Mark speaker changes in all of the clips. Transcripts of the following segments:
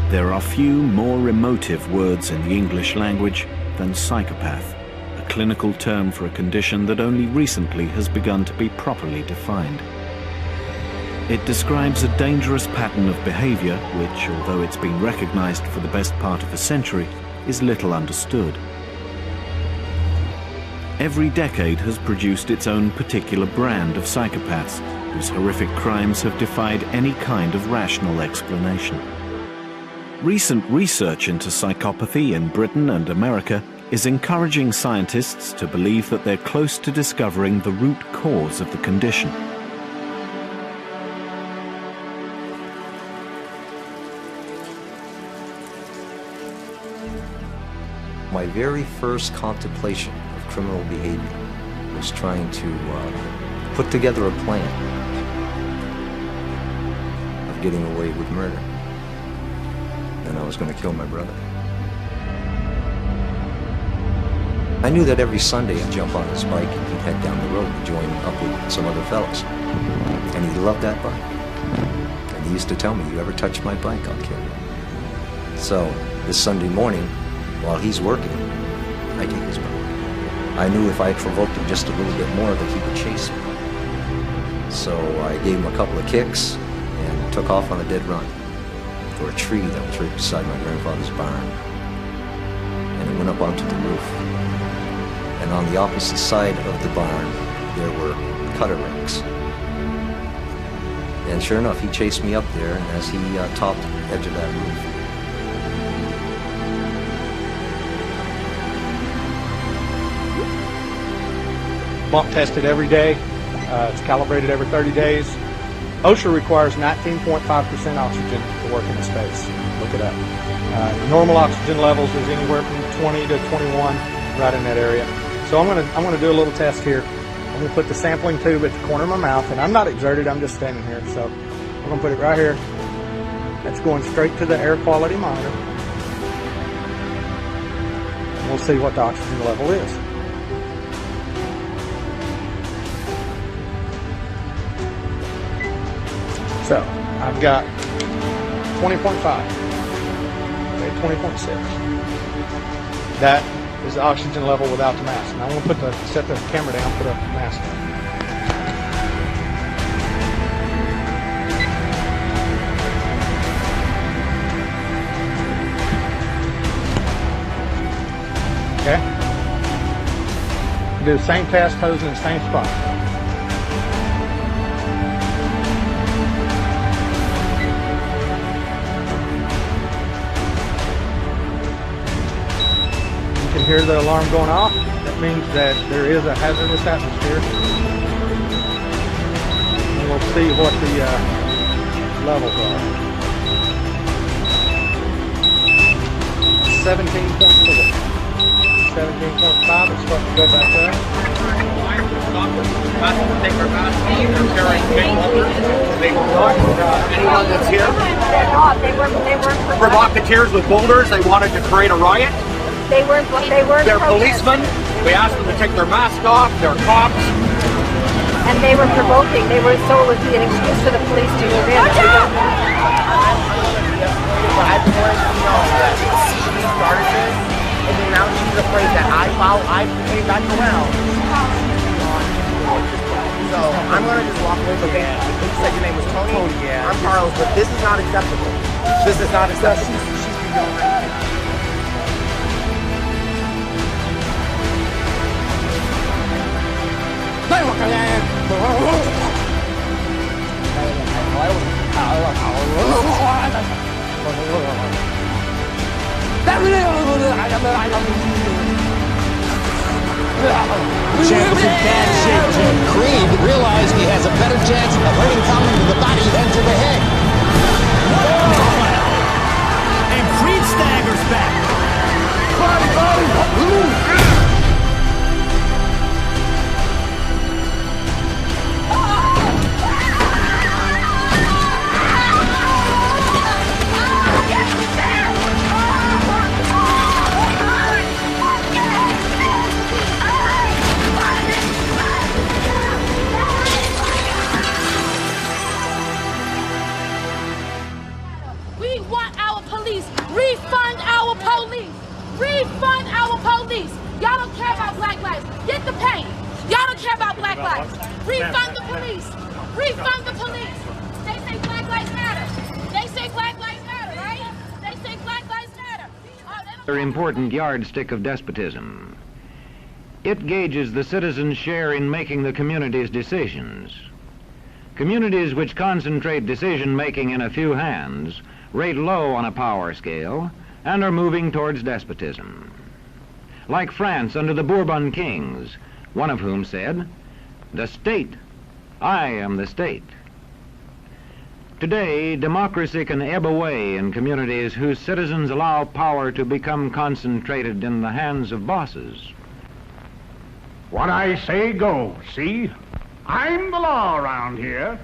Speaker 1: There are few more emotive words in the English language than psychopath, a clinical term for a condition that only recently has begun to be properly defined. It describes a dangerous pattern of behavior which, although it's been recognized for the best part of a century, is little understood. Every decade has produced its own particular brand of psychopaths, whose horrific crimes have defied any kind of rational explanation. Recent research into psychopathy in Britain and America is encouraging scientists to believe that they're close to discovering the root cause of the condition.
Speaker 2: My very first contemplation of criminal behavior was trying to put together a plan of getting away with murder. And I was going to kill my brother. I knew that every Sunday I'd jump on his bike and he'd head down the road and join up with some other fellows. And he loved that bike. And he used to tell me, "You ever touch my bike, I'll kill you." So this Sunday morning, while he's working, I take his bike. I knew if I provoked him just a little bit more that he would chase me. So I gave him a couple of kicks and took off on a dead run for a tree that was right beside my grandfather's barn. And it went up onto the roof. And on the opposite side of the barn, there were cutter rakes. And sure enough, he chased me up there, and as he topped the edge of that roof,
Speaker 3: bump tested every day. It's calibrated every 30 days. OSHA requires 19.5% oxygen to work in a space. Look it up. Normal oxygen levels is anywhere from 20 to 21, right in that area. So I'm gonna do a little test here. I'm gonna put the sampling tube at the corner of my mouth, and I'm not exerted. I'm just standing here. So I'm gonna put it right here. That's going straight to the air quality monitor. And we'll see what the oxygen level is. So I've got 20.5, okay, 20.6. That is the oxygen level without the mask. Now I'm going to set the camera down, put a mask on. Okay. Do the same test, hose in the same spot. Hear the alarm going off. That means that there is a hazardous atmosphere. And we'll see what the levels are. 17.4. 17.5 is starting to go back up.
Speaker 4: Anyone that's here? They weren't provocateurs with boulders. They wanted to create a riot.
Speaker 5: They weren't
Speaker 4: They're policemen. We asked them to take their mask off. They're cops.
Speaker 5: And they were provoking. They were so it would be an excuse for the police to move in.
Speaker 6: I started this, and then now she's afraid that I came back around. So I'm gonna just walk away from it. You said your name was Tony? Yeah. I'm Carlos, but this is not acceptable. This is not acceptable. She's been going right now.
Speaker 7: Champions in bad shape, Jim. Creed realized he has a better chance of hurting coming to the body than to the head.
Speaker 8: And Creed staggers back.
Speaker 9: Refund our police. Y'all don't care about black lives. Get the pay. Y'all don't care about black lives. Refund the police. Refund the police. They say black lives matter. They say black lives matter, right? They say black lives matter.
Speaker 10: Another important yardstick of despotism. It gauges the citizens' share in making the community's decisions. Communities which concentrate decision-making in a few hands rate low on a power scale and are moving towards despotism. Like France under the Bourbon kings, one of whom said, "The state, I am the state." Today, democracy can ebb away in communities whose citizens allow power to become concentrated in the hands of bosses.
Speaker 11: What I say goes, see? I'm the law around here.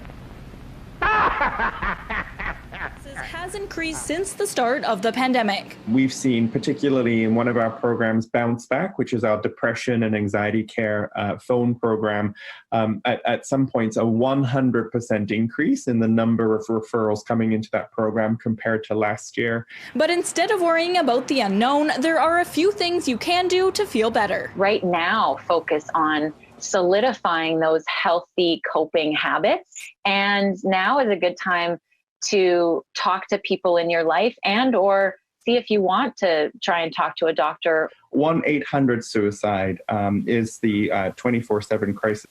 Speaker 12: Has increased since the start of the pandemic.
Speaker 13: We've seen, particularly in one of our programs, Bounce Back, which is our depression and anxiety care phone program, at some points a 100% increase in the number of referrals coming into that program compared to last year.
Speaker 12: But instead of worrying about the unknown, there are a few things you can do to feel better.
Speaker 14: Right now, focus on solidifying those healthy coping habits. And now is a good time to talk to people in your life and or see if you want to try and talk to a doctor.
Speaker 13: 1-800-SUICIDE is the 24/7 crisis.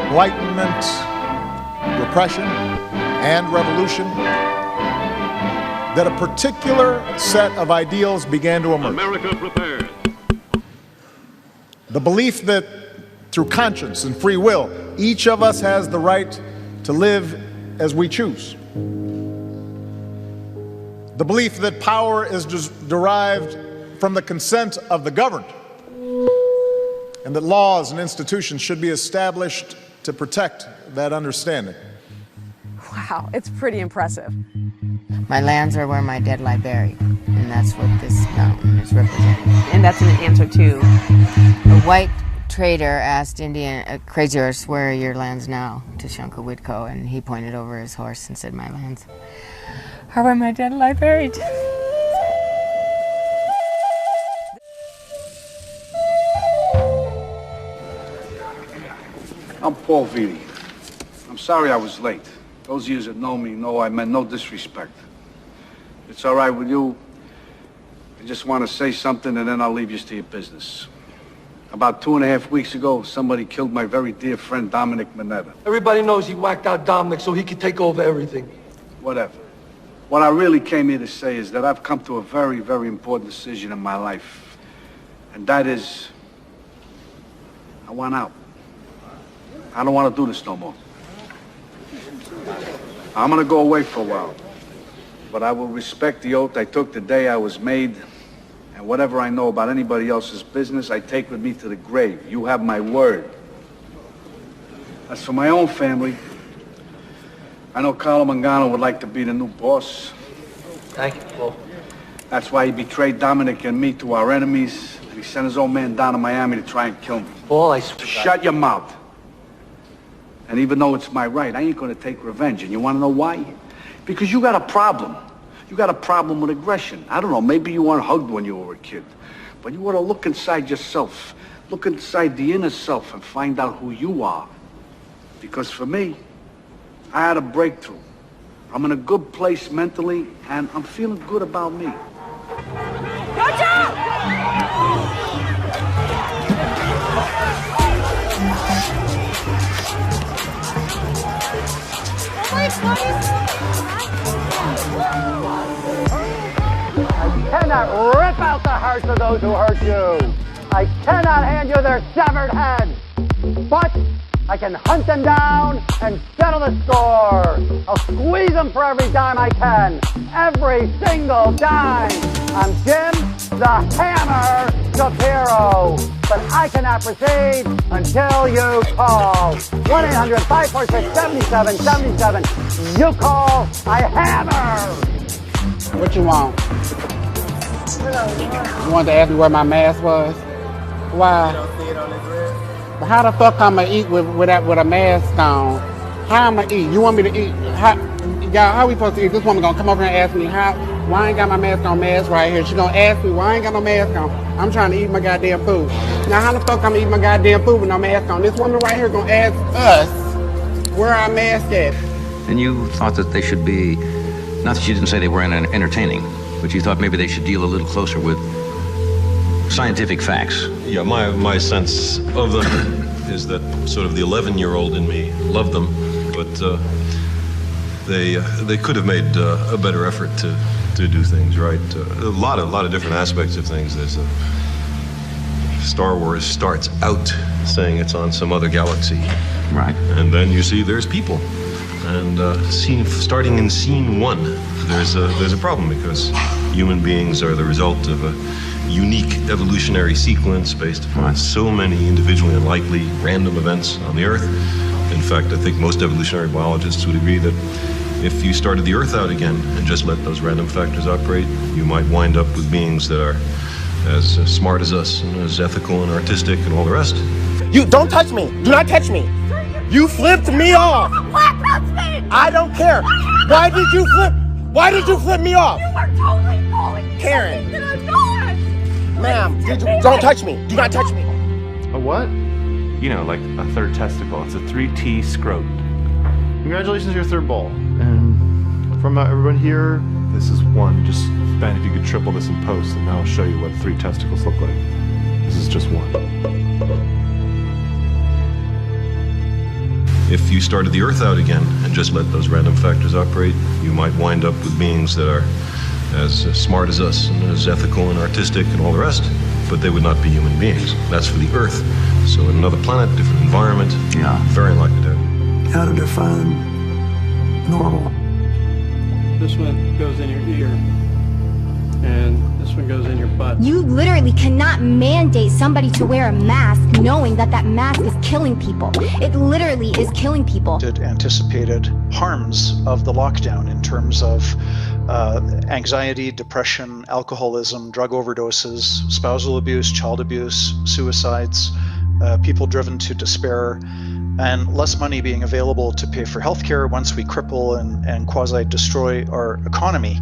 Speaker 15: Enlightenment, repression, and revolution, that a particular set of ideals began to emerge.
Speaker 16: America prepared.
Speaker 15: The belief that through conscience and free will, each of us has the right to live as we choose. The belief that power is derived from the consent of the governed, and that laws and institutions should be established to protect that understanding.
Speaker 17: Wow, it's pretty impressive.
Speaker 18: My lands are where my dead lie buried, and that's what this mountain is representing.
Speaker 17: And that's an answer to?
Speaker 18: A white trader asked Indian Crazy Horse, "Where are your lands now?" to Shunka Whitco, and he pointed over his horse and said, "My lands are where my dead lie buried."
Speaker 19: I'm Paul Vitti. I'm sorry I was late. Those of you that know me know I meant no disrespect. It's all right with you. I just want to say something and then I'll leave you to your business. About 2.5 weeks ago, somebody killed my very dear friend Dominic Mineta.
Speaker 20: Everybody knows he whacked out Dominic so he could take over everything.
Speaker 19: Whatever. What I really came here to say is that I've come to a very, very important decision in my life. And that is, I want out. I don't want to do this no more. I'm going to go away for a while. But I will respect the oath I took the day I was made. And whatever I know about anybody else's business, I take with me to the grave. You have my word. As for my own family, I know Carlo Mangano would like to be the new boss.
Speaker 20: Thank you, Paul.
Speaker 19: That's why he betrayed Dominic and me to our enemies. And he sent his old man down to Miami to try and kill me.
Speaker 20: Paul, I swear.
Speaker 19: Shut your mouth. And even though it's my right, I ain't going to take revenge. And you want to know why? Because you got a problem. You got a problem with aggression. I don't know, maybe you weren't hugged when you were a kid. But you ought to look inside yourself. Look inside the inner self and find out who you are. Because for me, I had a breakthrough. I'm in a good place mentally, and I'm feeling good about me.
Speaker 9: Watch out!
Speaker 4: I cannot rip out the hearts of those who hurt you. I cannot hand you their severed heads. But I can hunt them down and settle the score. I'll squeeze them for every dime I can. Every single dime. I'm Jim the Hammer Shapiro. But I cannot proceed until you call. 1-800-546-7777. You call, I hammer.
Speaker 21: What you want? You wanted to ask me where my mask was? Why? But how the fuck I'm gonna eat with a mask on How am I eat? You want me to eat? How we supposed to eat? This woman gonna come over here and ask me why I ain't got my mask right here. She gonna ask me why I ain't got no mask on. I'm trying to eat my goddamn food. Now how the fuck I'm eating my goddamn food with no mask on? This woman right here gonna ask us where our mask at.
Speaker 16: And you thought that they should be, not that you didn't say they weren't entertaining, but you thought maybe they should deal a little closer with scientific facts.
Speaker 22: Yeah, my sense of them is that sort of the 11-year-old in me loved them, but they could have made a better effort to do things right. A lot of different aspects of things. There's Star Wars starts out saying it's on some other galaxy,
Speaker 16: right?
Speaker 22: And then you see there's people, and starting in scene 1, there's a problem because human beings are the result of a unique evolutionary sequence based upon so many individually unlikely random events on the Earth. In fact, I think most evolutionary biologists would agree that if you started the Earth out again and just let those random factors operate, you might wind up with beings that are as smart as us and as ethical and artistic and all the rest.
Speaker 6: You don't touch me. Do not touch me. You flipped me off. I don't care. Why did you flip me off?
Speaker 9: You are totally falling.
Speaker 6: Karen.
Speaker 9: That I'm not.
Speaker 6: Ma'am, don't touch me. Do not touch me.
Speaker 23: A what?
Speaker 24: You know, like a third testicle. It's a 3T scrot.
Speaker 23: Congratulations, your third ball. And from everyone here,
Speaker 24: This is 1. Just, Ben, if you could triple this in post, and I'll show you what 3 testicles look like. This is just 1.
Speaker 22: If you started the Earth out again and just let those random factors operate, you might wind up with beings that are as smart as us and as ethical and artistic and all the rest, but they would not be human beings. That's for the Earth. So in another planet, different environment, very likely to happen.
Speaker 25: How to define normal?
Speaker 26: This one goes in your ear, and this one goes in your butt.
Speaker 27: You literally cannot mandate somebody to wear a mask knowing that that mask is killing people. It literally is killing people.
Speaker 28: Anticipated harms of the lockdown in terms of anxiety, depression, alcoholism, drug overdoses, spousal abuse, child abuse, suicides, people driven to despair, and less money being available to pay for healthcare once we cripple and quasi-destroy our economy.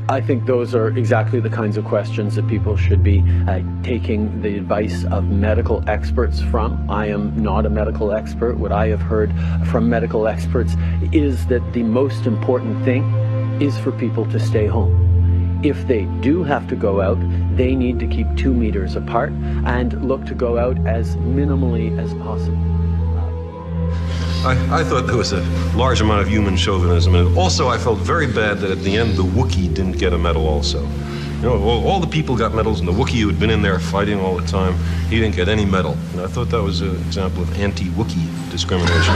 Speaker 29: I think those are exactly the kinds of questions that people should be taking the advice of medical experts from. I am not a medical expert. What I have heard from medical experts is that the most important thing is for people to stay home. If they do have to go out, they need to keep 2 meters apart and look to go out as minimally as possible.
Speaker 22: I thought there was a large amount of human chauvinism, and also I felt very bad that at the end the Wookiee didn't get a medal also. You know, all the people got medals, and the Wookiee who had been in there fighting all the time, he didn't get any medal. And I thought that was an example of anti-Wookiee discrimination.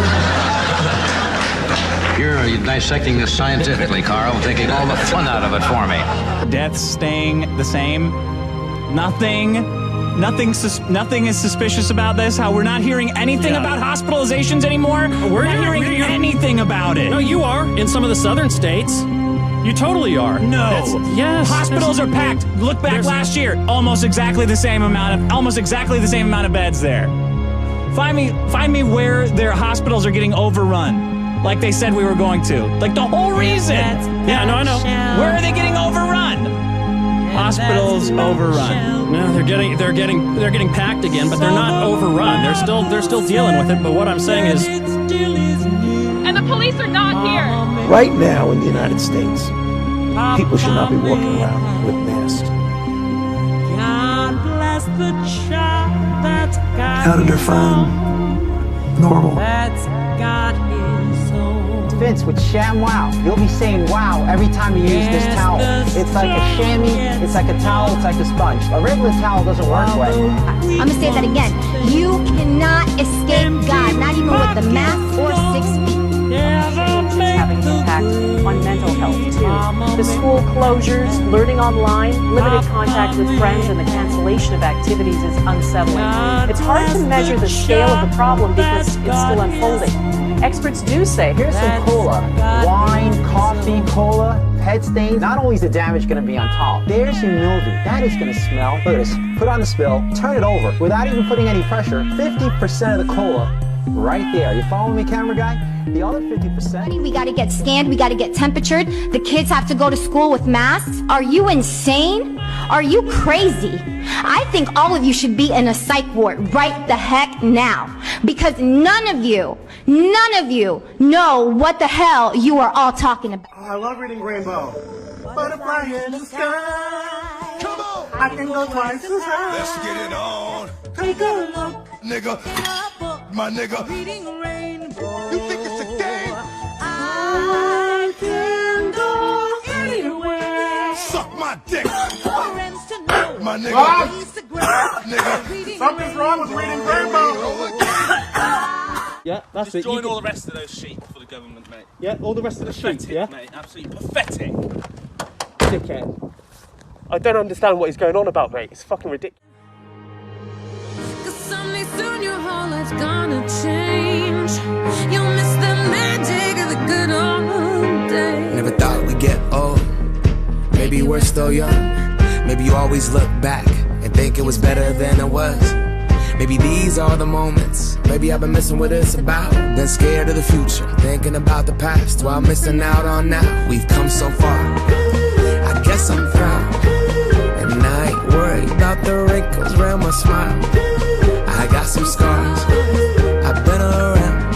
Speaker 16: You're dissecting this scientifically, Carl, taking all the fun out of it for me.
Speaker 8: Deaths staying the same. Nothing is suspicious about this. How we're not hearing anything about hospitalizations anymore. We're not hearing anything about it.
Speaker 30: No, you are. In some of the southern states. You totally are.
Speaker 8: No.
Speaker 30: Yes.
Speaker 8: Hospitals are packed. Look back last year. Almost exactly the same amount of beds there. Find me where their hospitals are getting overrun, like they said we were going to. Like the whole reason.
Speaker 30: Yeah, no, I know.
Speaker 8: Where are they getting overrun? Hospitals overrun.
Speaker 30: No, they're getting packed again, but they're not overrun. They're still dealing with it. But what I'm saying is,
Speaker 9: And the police are not here.
Speaker 25: Right now in the United States, people should not be walking around with masks.
Speaker 9: God bless the child that's got
Speaker 25: How to define normal?
Speaker 9: That's got his own.
Speaker 31: Vince, with Sham Wow, you'll be saying wow every time you use this towel. It's like a chamois, it's like a towel, it's like a sponge. A regular towel doesn't work right.
Speaker 27: I'm gonna say that again. You cannot escape God, not even with the mask or 6 feet.
Speaker 17: It's having an impact on mental health too. The school closures, learning online, limited contact with friends, and the cancellation of activities is unsettling. It's hard to measure the scale of the problem because it's still unfolding. Experts do say,
Speaker 31: here's some cola. Wine, coffee, cola, head stains. Not only is the damage going to be on top, there's your mildew. That is going to smell. Look at this. Put on the spill, turn it over without even putting any pressure. 50% of the cola right there. You following me, camera guy? The other 50%.
Speaker 27: We gotta get scanned, we gotta get temperatured. The kids have to go to school with masks. Are you insane? Are you crazy? I think all of you should be in a psych ward right the heck now. Because none of you know what the hell you are all talking about.
Speaker 1: I love reading Rainbow. Butterfly in the sky. Come on. I can go twice as high.
Speaker 2: Let's get it on.
Speaker 1: Take a look.
Speaker 2: Nigga. My nigga.
Speaker 1: Reading Rainbow. You think it's a game? I can go anywhere.
Speaker 2: Suck my dick. My nigga.
Speaker 1: Bob.
Speaker 2: Nigga.
Speaker 1: Something's wrong with reading Rainbow.
Speaker 3: Yeah, that's
Speaker 5: Just
Speaker 3: it.
Speaker 5: join all the rest of those sheep for the government, mate.
Speaker 3: Yeah, all the rest of the sheep,
Speaker 5: Pathetic,
Speaker 3: yeah?
Speaker 5: mate. Absolutely pathetic.
Speaker 3: Dickhead. I don't understand what he's going on about, mate. It's fucking ridiculous.
Speaker 7: Someday soon your whole life's gonna change. You'll miss the magic of the good old days.
Speaker 10: Never thought we'd get old. Maybe we're still young. Maybe you always look back and think it was better than it was. Maybe these are the moments. Maybe I've been missing what it's about. Been scared of the future, thinking about the past while missing out on now. We've come so far. I guess I'm proud. And I ain't worried about the wrinkles around my smile. I got some scars. I've been around.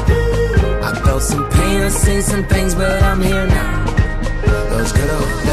Speaker 10: I felt some pain, I've seen some things, but I'm here now. Those good old days.